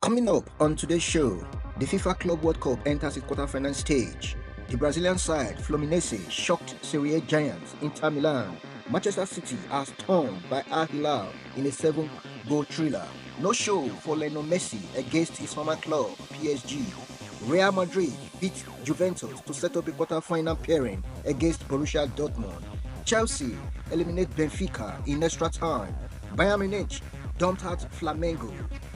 Coming up on today's show, the FIFA Club World Cup enters its quarterfinal stage. The Brazilian side, Fluminense, shocked Serie A giants Inter Milan. Manchester City are torn by Al Hilal in a 7-goal thriller. No show for Lionel Messi against his former club, PSG. Real Madrid beat Juventus to set up a quarterfinal pairing against Borussia Dortmund. Chelsea eliminate Benfica in extra time. Bayern Munich dumped out Flamengo.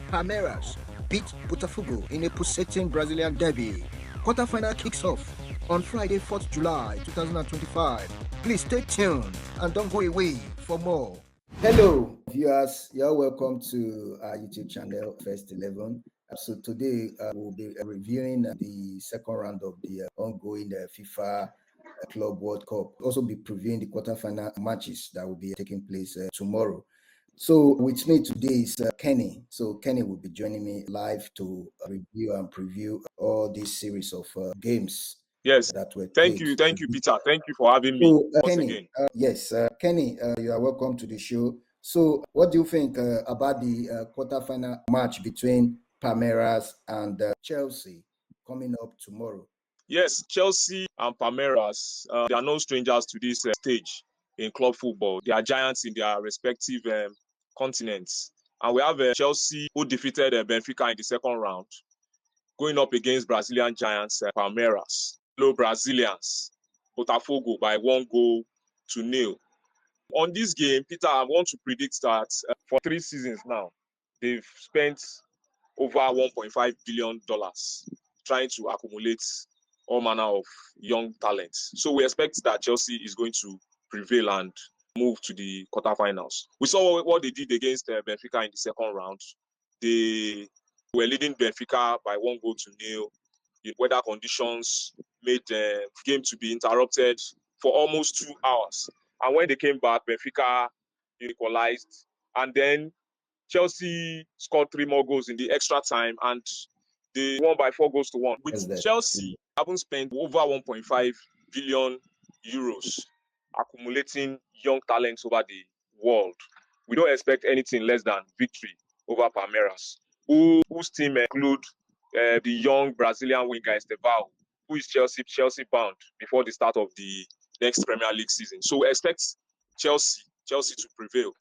Palmeiras beat Botafogo in a pulsating Brazilian derby. Quarterfinal kicks off on Friday, 4th July 2025. Please stay tuned and don't go away for more. Hello, viewers. You're welcome to our YouTube channel, First 11. So today we'll be reviewing the second round of the ongoing FIFA Club World Cup. Also be previewing the quarterfinal matches that will be taking place tomorrow. So with me today is Kenny. So Kenny will be joining me live to review and preview all this series of games. Yes, that were thank played. you, Peter. Thank you for having me So once Kenny, again. yes, Kenny, you are welcome to the show. So what do you think about the quarterfinal match between Palmeiras and Chelsea coming up tomorrow? Yes, Chelsea and Palmeiras, they are no strangers to this stage in club football. They are giants in their respective continents. And we have Chelsea, who defeated Benfica in the second round, going up against Brazilian giants Palmeiras. Hello, Brazilians, Botafogo by 1-0. On this game, Peter, I want to predict that for 3 seasons now, they've spent over $1.5 billion trying to accumulate all manner of young talents. So we expect that Chelsea is going to prevail and move to the quarterfinals. We saw what they did against Benfica in the second round. They were leading Benfica by 1-0. The weather conditions made the game to be interrupted for almost 2 hours. And when they came back, Benfica equalized. And then Chelsea scored 3 more goals in the extra time and they won by 4-1. With Chelsea having spent over 1.5 billion euros accumulating young talents over the world, we don't expect anything less than victory over Palmeiras, whose team include the young Brazilian winger Estevao, who is Chelsea bound before the start of the next Premier League season. So we expect Chelsea to prevail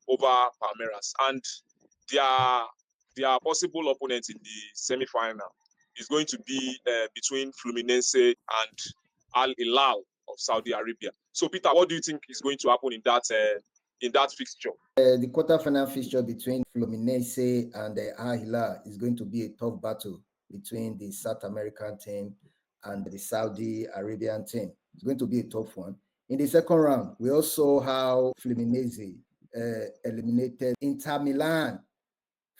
over Palmeiras, and their possible opponent in the semi-final is going to be between Fluminense and Al Hilal of Saudi Arabia. So, Peter, what do you think is going to happen in that fixture? The quarterfinal fixture between Fluminense and Al Hilal is going to be a tough battle between the South American team and the Saudi Arabian team. It's going to be a tough one. In the second round, we also saw how Fluminense eliminated Inter Milan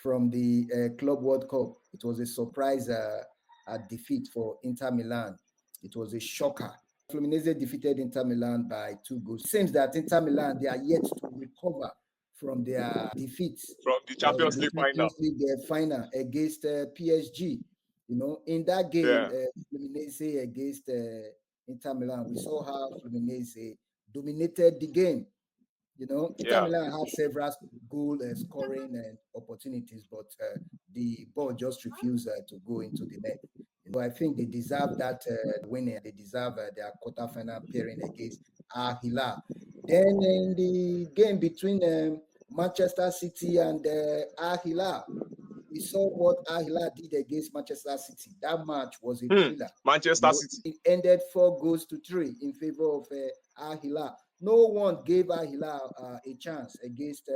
from the Club World Cup. It was a surprise defeat for Inter Milan. It was a shocker. Fluminense defeated Inter Milan by 2 goals. It seems that Inter Milan, they are yet to recover from their defeats. From the Champions League final against PSG. You know, in that game, Fluminense against Inter Milan, we saw how Fluminense dominated the game. You know, Inter Milan had several goal scoring opportunities, but the ball just refused to go into the net. You know, I think they deserve that winning. They deserve their quarterfinal pairing against Al Hilal. Then in the game between Manchester City and Al Hilal, we saw what Al Hilal did against Manchester City. That match was a thriller. Manchester City. It ended 4-3 in favor of Al Hilal. No one gave Al Hilal a chance against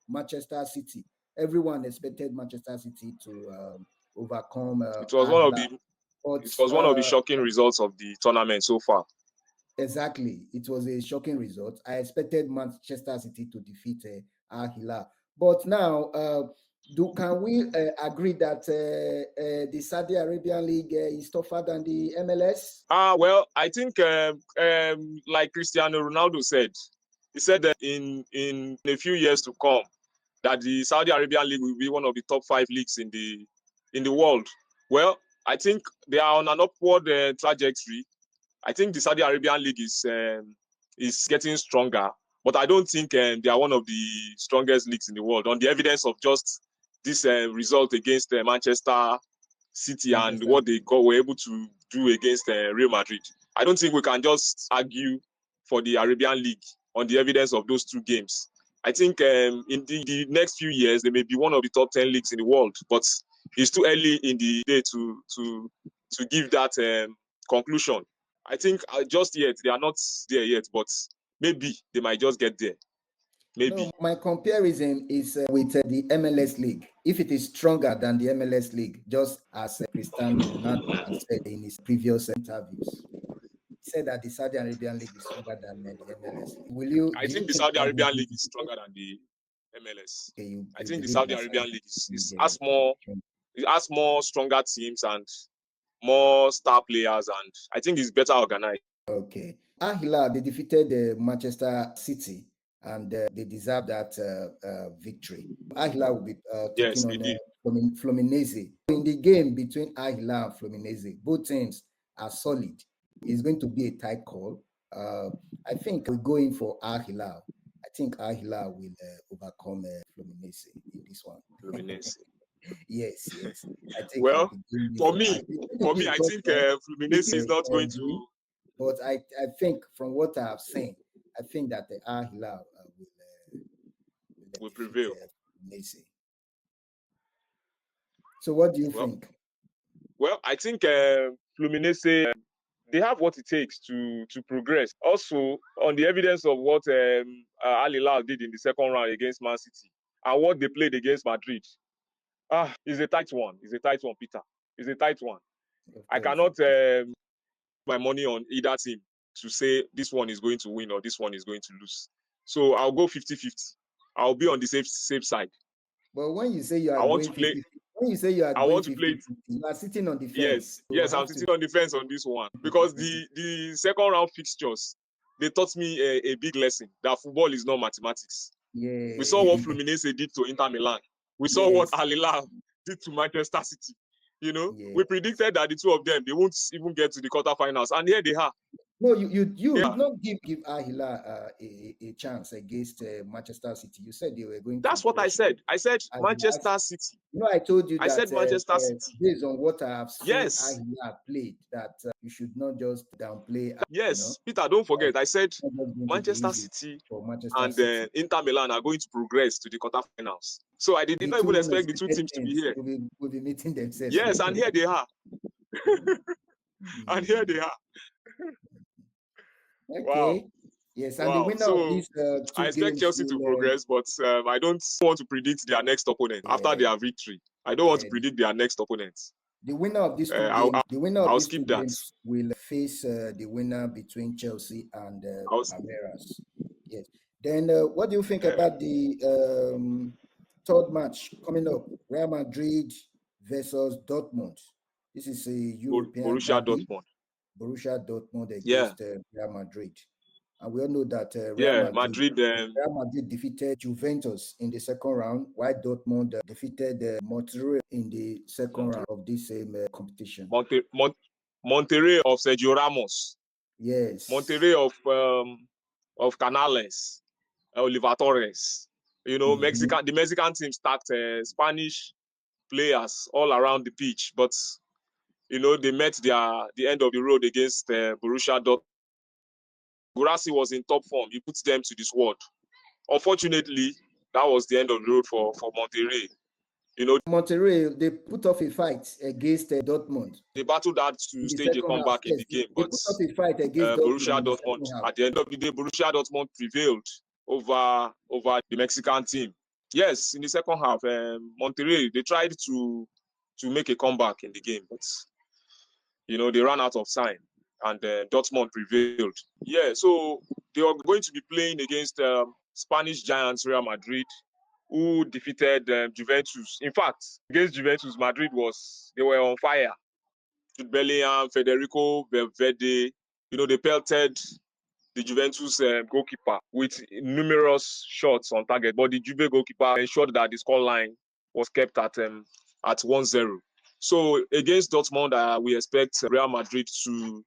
Manchester City. Everyone expected Manchester City to overcome. It was one of the shocking results of the tournament so far. Exactly, it was a shocking result. I expected Manchester City to defeat Al Hilal, but now can we agree that the Saudi Arabian League is tougher than the MLS? Well, I think like Cristiano Ronaldo said, he said that in a few years to come, that the Saudi Arabian League will be one of the top 5 leagues in the world. Well, I think they are on an upward trajectory. I think the Saudi Arabian League is getting stronger, but I don't think they are one of the strongest leagues in the world on the evidence of just this result against Manchester City and what they were able to do against Real Madrid. I don't think we can just argue for the Arabian League on the evidence of those two games. I think in the next few years, they may be one of the top 10 leagues in the world, but it's too early in the day to give that conclusion. I think just yet, they are not there yet, but maybe they might just get there. Maybe. No, my comparison is with the MLS League. If it is stronger than the MLS League, just as Cristiano Ronaldo has said in his previous interviews, he said that the Saudi Arabian League is stronger than the MLS League. I think the Saudi Arabian League is stronger than the MLS. Okay, I think the Saudi Arabian League has more stronger teams and more star players, and I think it's better organized. Okay. Al Hilal, they defeated Manchester City, and they deserve that victory. Al Hilal will be taking on Fluminense. In the game between Al Hilal and Fluminense, both teams are solid. It's going to be a tight call. I think we're going for Al Hilal. I think Al Hilal will overcome Fluminense in this one. Fluminense. Yes. I think. Well, for me, I think Fluminense is not going to. But I think from what I have seen, I think that the Al Hilal will prevail. So what do you think? Well, I think Fluminense, they have what it takes to progress. Also, on the evidence of what Al Hilal did in the second round against Man City and what they played against Madrid, it's a tight one. It's a tight one, Peter. It's a tight one. I cannot my money on either team to say this one is going to win or this one is going to lose. So I'll go 50-50. I'll be on the safe side. But when you say you are going 50-50, when you say you are going 50-50, you are sitting on the fence. Yes, I'm sitting on the fence on this one because the second round fixtures, they taught me a big lesson that football is not mathematics. Yeah. We saw what Fluminense did to Inter Milan. We saw what Al Hilal did to Manchester City. You know, we predicted that the two of them, they won't even get to the quarterfinals, and here they are. No, you did not give Al Hilal a chance against Manchester City. You said they were going. That's what I said. I said Manchester City. You know, I told you that. I said Manchester City. Based on what I have seen, Al Hilal played, that you should not just downplay. Yes, Peter, don't forget. I said Manchester City and Inter Milan are going to progress to the quarterfinals. So I did not even expect the two teams to be here. Will be meeting themselves. Yes, and here they are. And here they are. Okay. Wow. Yes, and the winner of these two I expect Chelsea to progress, but I don't want to predict their next opponent after their victory. I don't want to predict their next opponents. The winner of these two games, will face the winner between Chelsea and PALMEIRAS. Yes. Then what do you think about the third match coming up? Real Madrid versus Dortmund. This is a European Borussia Dortmund. Borussia Dortmund against Real Madrid. And we all know that Real Madrid defeated Juventus in the second round, while Dortmund defeated Monterrey in the second round of this same competition. Monterrey of Sergio Ramos. Yes. Monterrey of Canales, Oliver Torres. You know, the Mexican team stacked Spanish players all around the pitch, but you know, they met the end of the road against Borussia Dortmund. Guirassy was in top form. He puts them to the sword. Unfortunately, that was the end of the road for Monterrey. You know, Monterrey, they put off a fight against Dortmund. They battled hard to stage a comeback in the game, but they put up a fight against Borussia Dortmund. At the end of the day, Borussia Dortmund prevailed over the Mexican team. Yes, in the second half, Monterrey, they tried to make a comeback in the game, but you know, they ran out of time, and Dortmund prevailed. Yeah, so they are going to be playing against Spanish giants Real Madrid, who defeated Juventus. In fact, against Juventus, Madrid they were on fire. Jude Bellingham, Federico Valverde, you know, they pelted the Juventus goalkeeper with numerous shots on target, but the Juve goalkeeper ensured that the scoreline was kept at 1-0. So against Dortmund, we expect Real Madrid to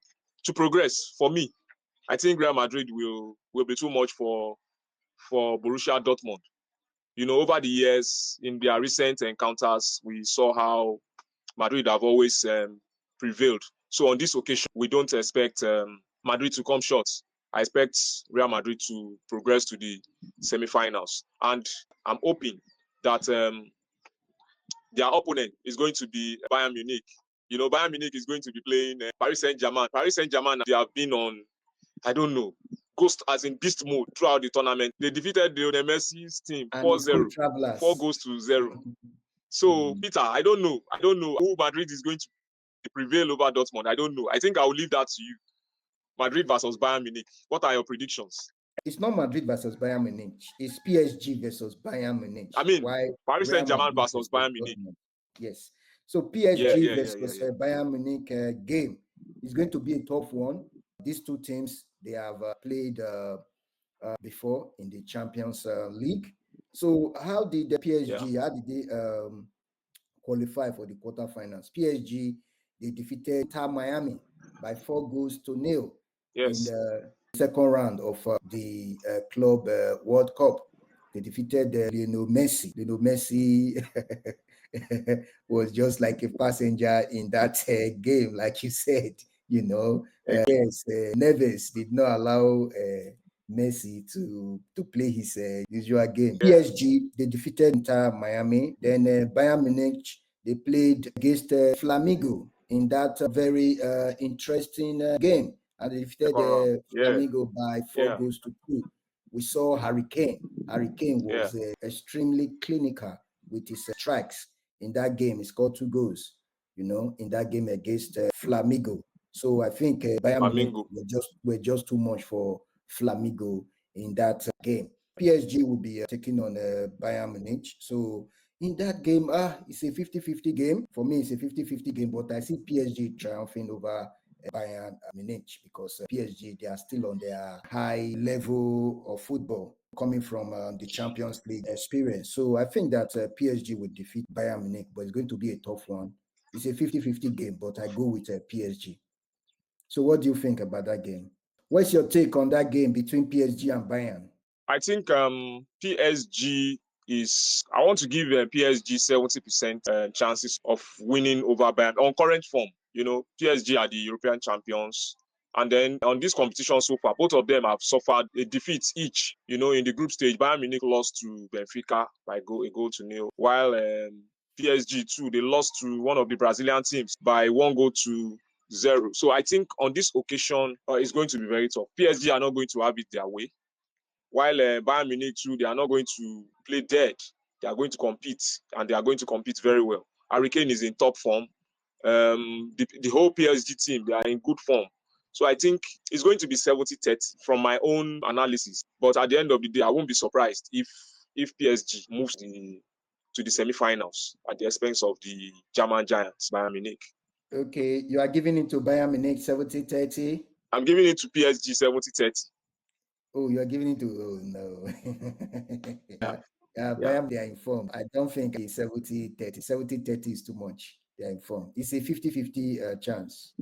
progress. For me, I think Real Madrid will be too much for Borussia Dortmund. Over the years, in their recent encounters, we saw how Madrid have always prevailed. So on this occasion, we don't expect Madrid to come short. I expect Real Madrid to progress to the semi-finals, and I'm hoping that their opponent is going to be Bayern Munich. Bayern Munich is going to be playing Paris Saint-Germain. Paris Saint-Germain, they have been on, I don't know, ghost as in beast mode throughout the tournament. They defeated Lionel Messi's team And it's 4-0, good travelers. 4-0. So, Peter, I don't know who Madrid is going to prevail over Dortmund. I don't know. I think I will leave that to you. Madrid versus Bayern Munich. What are your predictions? It's not Madrid versus Bayern Munich. It's PSG versus Bayern Munich. I mean, Why Paris Real Saint-Germain Madrid versus Bayern Munich. Dortmund. Yes. So PSG versus Bayern Munich game is going to be a tough one. These two teams, they have played before in the Champions League. So how did the PSG, how did they qualify for the quarterfinals? PSG, they defeated Inter Miami by 4-0 in the second round of the Club World Cup. They defeated Lionel Messi. Lionel Messi was just like a passenger in that game, like you said. Yes, Neves did not allow Messi to play his usual game. PSG, they defeated Inter Miami. Then Bayern Munich, they played against Flamengo in that very interesting game. And they defeated Flamengo by 4-2. We saw Harry Kane. Harry Kane was extremely clinical with his strikes in that game. He scored 2 goals, in that game against Flamengo. So I think Bayern Munich were just too much for Flamengo in that game. PSG will be taking on Bayern Munich. So in that game, it's a 50-50 game. For me, it's a 50-50 game, but I see PSG triumphing over Bayern Munich because PSG, they are still on their high level of football coming from the Champions League experience. So I think that PSG will defeat Bayern Munich, but it's going to be a tough one. It's a 50-50 game, but I go with PSG. So what do you think about that game? What's your take on that game between PSG and Bayern? I think PSG I want to give PSG 70% chances of winning over Bayern on current form. PSG are the European champions. And then on this competition so far, both of them have suffered a defeat each. In the group stage, Bayern Munich lost to Benfica by a goal to nil, while PSG too, they lost to one of the Brazilian teams by 1-0. So I think on this occasion, it's going to be very tough. PSG are not going to have it their way. While Bayern Munich too, they are not going to play dead. They are going to compete, and they are going to compete very well. Harry Kane is in top form. The whole PSG team, they are in good form. So I think it's going to be 70-30 from my own analysis. But at the end of the day, I won't be surprised if PSG moves to the semi-finals at the expense of the German giants, Bayern Munich. Okay, you are giving it to Bayern Munich 70-30? I'm giving it to PSG 70-30. Oh, you are giving it to, oh no. Bayern, they are informed. I don't think it's 70-30. 70-30 is too much. They are informed. It's a 50-50 chance.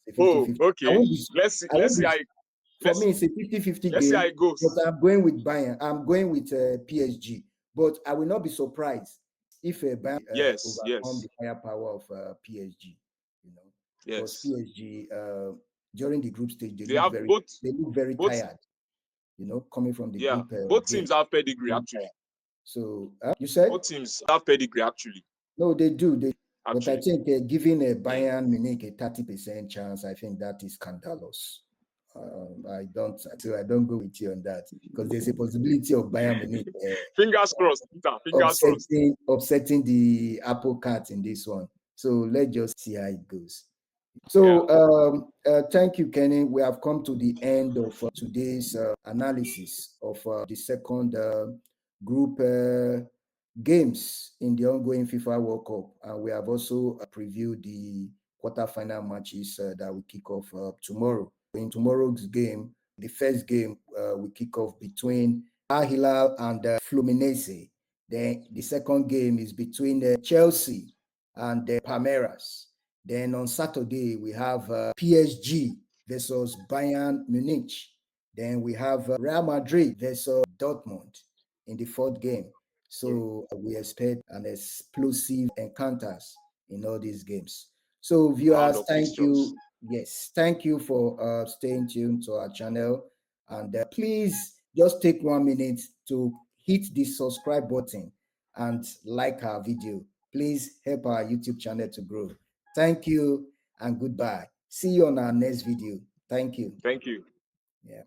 It's a 50-50. Okay. Let's see how for me, it's a 50-50 game. Let's see how it goes. But I'm going with Bayern. I'm going with PSG. But I will not be surprised if Bayern overcome the firepower of PSG. Because PSG during the group stage they look very tired. Coming from the group. Both teams have pedigree actually. So you said both teams have pedigree actually. No, they do. But I think giving a Bayern Munich a 30% chance, I think that is scandalous. I don't go with you on that because there's a possibility of Bayern Munich fingers crossed, upsetting the apple cart in this one. So let's just see how it goes. So thank you, Kenny. We have come to the end of today's analysis of the second group games in the ongoing FIFA World Cup, and we have also previewed the quarterfinal matches that will kick off tomorrow. In tomorrow's game, the first game will kick off between Al Hilal and Fluminense. Then the second game is between Chelsea and Palmeiras. Then on Saturday, we have PSG versus Bayern Munich. Then we have Real Madrid versus Dortmund in the fourth game. So we expect an explosive encounters in all these games. So Round viewers, of thank fixtures. you. Yes, thank you for staying tuned to our channel. And please just take 1 minute to hit the subscribe button and like our video. Please help our YouTube channel to grow. Thank you and goodbye. See you on our next video. Thank you. Thank you. Yeah.